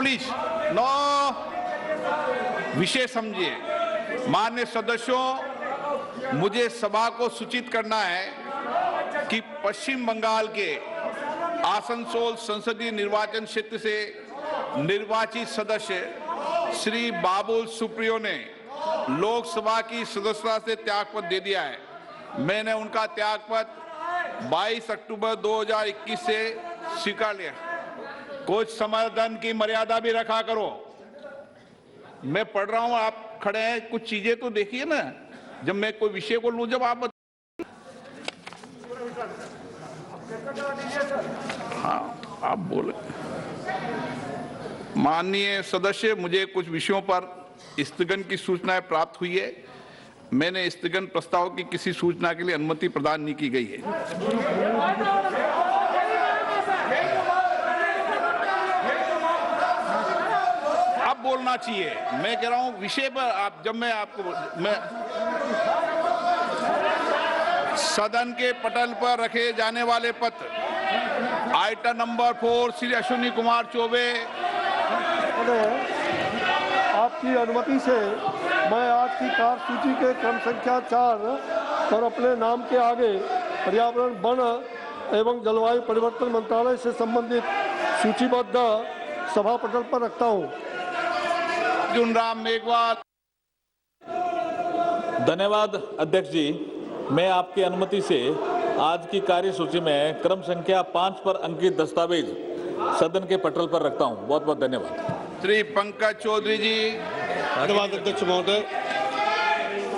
Please no विषय समझिए। माननीय सदस्यों, मुझे सभा को सूचित करना है कि पश्चिम बंगाल के आसनसोल संसदीय निर्वाचन क्षेत्र से निर्वाचित सदस्य श्री बाबुल सुप्रियो ने लोकसभा की सदस्यता से त्यागपत्र दे दिया है। मैंने उनका त्यागपत्र 22 अक्टूबर 2021 से स्वीकार लिया। कुछ समर्थन की मर्यादा भी रखा करो। मैं पढ़ रहा हूं, आप खड़े हैं, कुछ चीजें तो देखिए ना। जब मैं कोई विषय को लूं, जब आप हाँ आप बोले। माननीय सदस्य, मुझे कुछ विषयों पर स्थगन की सूचनाएं प्राप्त हुई है। मैंने स्थगन प्रस्ताव की किसी सूचना के लिए अनुमति प्रदान नहीं की गई है। अब बोलना चाहिए। मैं कह रहा हूं विषय पर आप, जब मैं सदन के पटल पर रखे जाने वाले पत्र आइटम नंबर 4 श्री अश्विनी कुमार चौबे। आपकी अनुमति से मैं आज की कार्यसूची के क्रम संख्या 4 पर अपने नाम के आगे पर्यावरण, वन एवं जलवायु परिवर्तन मंत्रालय से संबंधित सूचीबद्ध सभा पटल पर रखता हूं। अर्जुन राम मेघवाल। धन्यवाद अध्यक्ष जी। मैं आपकी अनुमति से आज की कार्यसूची में क्रम संख्या 5 पर अंकित दस्तावेज सदन के पटल पर रखता हूं। बहुत बहुत धन्यवाद। श्री पंकज चौधरी जी। धन्यवाद अध्यक्ष महोदय।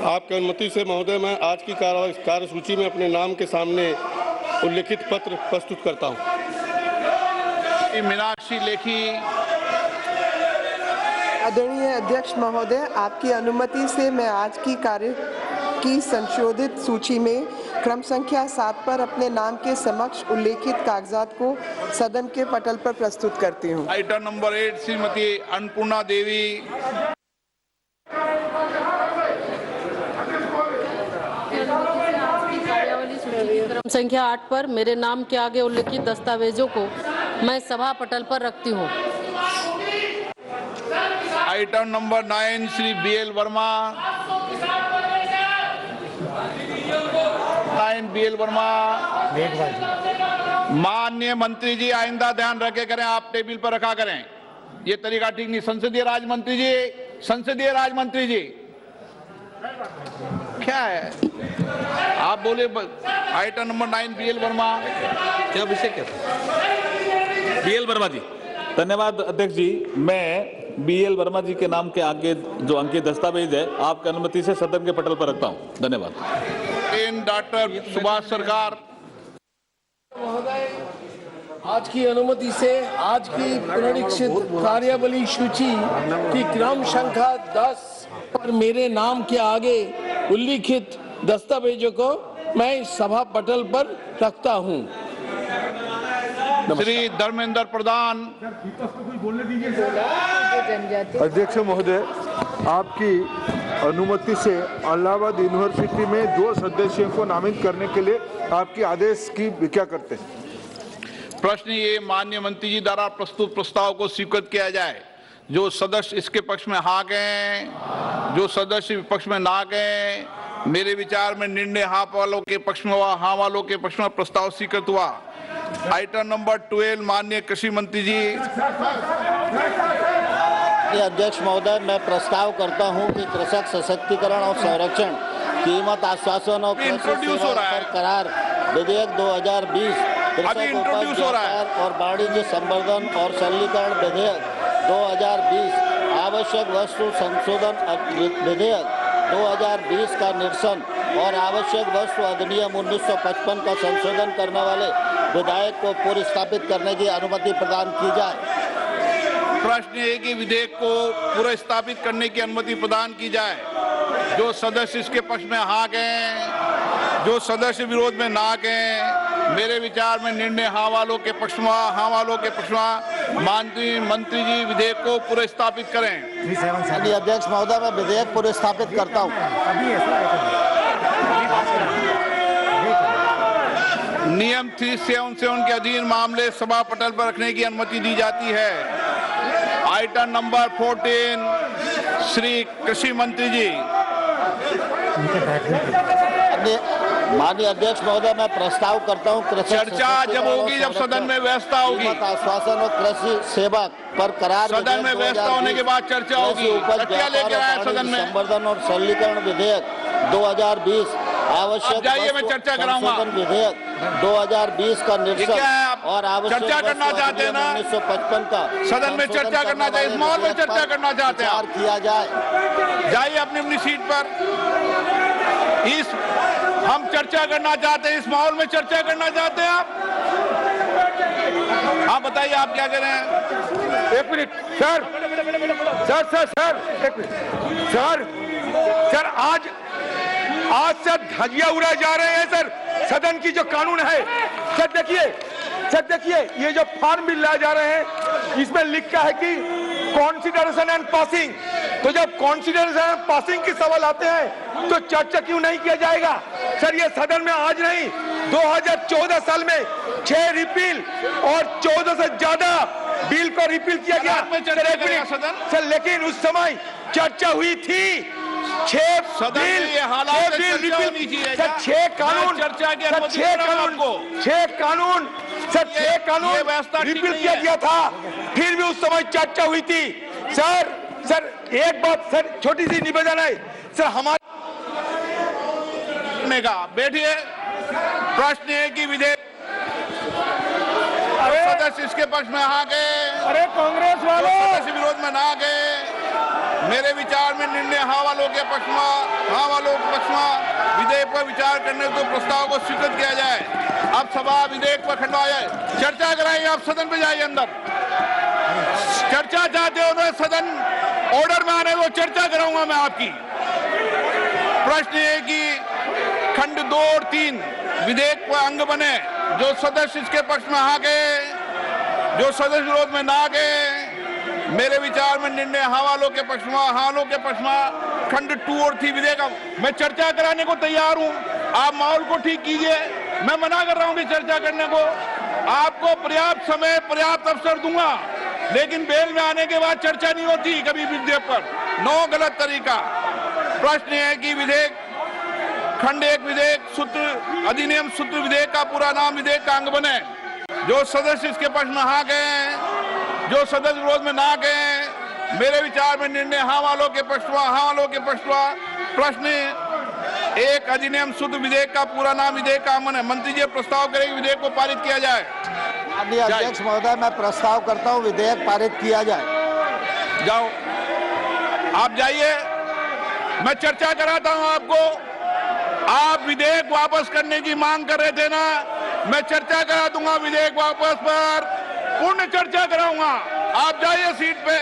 आपकी अनुमति से महोदय, मैं आज की कार्यसूची में अपने नाम के सामने उल्लिखित पत्र प्रस्तुत करता हूं। मीनाक्षी लेखी। आदरणीय अध्यक्ष महोदय, आपकी अनुमति से मैं आज की कार्य की संशोधित सूची में क्रम संख्या 7 पर अपने नाम के समक्ष उल्लेखित कागजात को सदन के पटल पर प्रस्तुत करती हूं। आइटम नंबर 8 श्रीमती अन्नपूर्णा देवी। क्रम संख्या 8 पर मेरे नाम के आगे उल्लेखित दस्तावेजों को मैं सभा पटल पर रखती हूं। Item number 9 Shri BL Verma. 9 BL Verma. माननीय मंत्री जी, आइंदा ध्यान रखे करें, आप टेबल पर रखा करें। ये तरीका ठीक नहीं। संसदीय राज मंत्री जी, संसदीय राज मंत्री जी, क्या है आप बोले। Item number 9 BL Verma. क्या विषय क्या था? BL वर्मा जी। धन्यवाद अध्यक्ष जी। मैं BL वर्मा जी के नाम के आगे जो अंकित दस्तावेज है, आपकी अनुमति से सदन के पटल पर रखता हूं। धन्यवाद। डॉक्टर सुभाष सरकार। आज की अनुमति से आज की पुनरीक्षित कार्यवली सूची की क्रम संख्या 10 पर मेरे नाम के आगे उल्लिखित दस्तावेजों को मैं सभा पटल पर रखता हूं। श्री धर्मेंद्र प्रधान। अध्यक्ष महोदय, आपकी अनुमति से इलाहाबाद यूनिवर्सिटी में 2 सदस्यों को नामित करने के लिए आपकी आदेश की व्याख्या करते हैं। प्रश्न ये, माननीय मंत्री जी द्वारा प्रस्तुत प्रस्ताव को स्वीकृत किया जाए। जो सदस्य इसके पक्ष में हाँ गए, जो सदस्य विपक्ष में ना गए, मेरे विचार में निर्णय हाँ वालों के पक्ष में हुआ, हाँ वालों के पक्ष में प्रस्ताव स्वीकृत हुआ। आइटम नंबर 12 माननीय कृषि मंत्री जी। अध्यक्ष महोदय, मैं प्रस्ताव करता हूं कि कृषक सशक्तिकरण और संरक्षण, कीमत आश्वासन और कृषि सेवा करार विधेयक 2020, कृषक उपज और वाणिज्य संवर्धन और सरलीकरण विधेयक 2020, आवश्यक वस्तु संशोधन विधेयक 2020 का निरसन और आवश्यक वस्तु अधिनियम 1955 का संशोधन करने वाले विधेयक को पुनर्स्थापित करने की अनुमति प्रदान की जाए। प्रश्न है कि विधेयक को पुनर्स्थापित करने की अनुमति प्रदान की जाए। जो सदस्य इसके पक्ष में हाँ गए, जो सदस्य विरोध में ना गए, मेरे विचार में निर्णय हाँ वालों के पक्ष में, हाँ वालों के पक्ष में। माननीय मंत्री जी विधेयक को पुनर्स्थापित करें। अध्यक्ष महोदय, मैं विधेयक पुनर्स्थापित करता हूँ। नियम 377 के अधीन मामले सभा पटल पर रखने की अनुमति दी जाती है। आइटम नंबर 14 श्री कृषि मंत्री जी। माननीय अध्यक्ष महोदय, मैं प्रस्ताव करता हूं कृषक चर्चा जब होगी, जब सदन में व्यवस्था होगी, आश्वासन और कृषि सेवा पर करार सदन में व्यवस्था होने के बाद चर्चा होगी। क्या लेके आया सदन में? संवर्धन और सरलीकरण विधेयक 2020, आवश्यक जाइए, मैं चर्चा कराऊंगा। विधेयक 2020 का निरसन और आवश्यक चर्चा करना चाहते हैं ना? 1955 का सदन में चर्चा करना चाहते, इस माहौल में चर्चा करना चाहते हैं, किया जाए। जाइए अपनी अपनी सीट पर। हम चर्चा करना चाहते हैं, इस माहौल में चर्चा करना चाहते हैं आप? हाँ बताइए, आप क्या कह रहे हैं? एक मिनट सर, एक मिनट सर, आज से धजिया उड़ाए जा रहे हैं सर। सदन की जो कानून है सर, देखिए ये जो फॉर्म बिल लाए जा रहे हैं, इसमें लिखा है कि कॉन्सिडरेशन एंड पासिंग। तो जब कॉन्सिडरेशन एंड पासिंग के सवाल आते हैं तो चर्चा क्यों नहीं किया जाएगा सर? ये सदन में आज नहीं, 2014 साल में 6 रिपील और 14 से ज्यादा बिल को रिपील किया गया सर, लेकिन उस समय चर्चा हुई थी। 6 बिल, 6 कानून रिपील किया गया था, फिर भी उस समय चर्चा हुई थी सर। एक बात सर, छोटी सी निवेदन है सर हमारे का। बैठिए। प्रश्न है कि विधेयक सदस्य इसके पक्ष में आ गए, अरे कांग्रेस वालों सदस्य विरोध में ना गए। मेरे विचार में निर्णय हाँ वालों के पक्ष में विधेयक पर विचार करने को प्रस्ताव को स्वीकृत किया जाए। अब सभा विधेयक पर खंडवा जाए, चर्चा कराइए। आप सदन पे जाइए, अंदर चर्चा चाहते हो तो सदन ऑर्डर में आने को चर्चा कराऊंगा मैं आपकी। प्रश्न है कि खंड 2 और 3 विधेयक पर अंग बने, जो सदस्य इसके पक्ष में आ गए, जो सदस्य विरोध में ना गए। मेरे विचार में निर्णय हाँ वालों के पक्ष में खंड 2 और 3 विधेयक। मैं चर्चा कराने को तैयार हूं, आप माहौल को ठीक कीजिए। मैं मना कर रहा हूं कि चर्चा करने को। आपको पर्याप्त समय, पर्याप्त अवसर दूंगा, लेकिन बेल में आने के बाद चर्चा नहीं होती कभी विधेयक पर। नो, गलत तरीका। प्रश्न है कि विधेयक खंड 1 विधेयक सूत्र अधिनियम सूत्र विधेयक का पूरा नाम विधेयक का अंग बने, जो सदस्य इसके पक्ष में आ गए, जो सदस्य विरोध में ना गए। मेरे विचार में निर्णय हाँ वालों के पक्ष में। प्रश्न 1 अधिनियम सूत्र विधेयक का पूरा नाम विधेयक का अंग बने। मंत्री जी प्रस्ताव करें विधेयक को पारित किया जाए। माननीय अध्यक्ष महोदय, मैं प्रस्ताव करता हूं विधेयक पारित किया जाए। जाओ, आप जाइए, मैं चर्चा कराता हूं आपको। आप विधेयक वापस करने की मांग कर रहे थे ना, मैं चर्चा करा दूंगा विधेयक वापस पर, पूर्ण चर्चा कराऊंगा। आप जाइए सीट पे।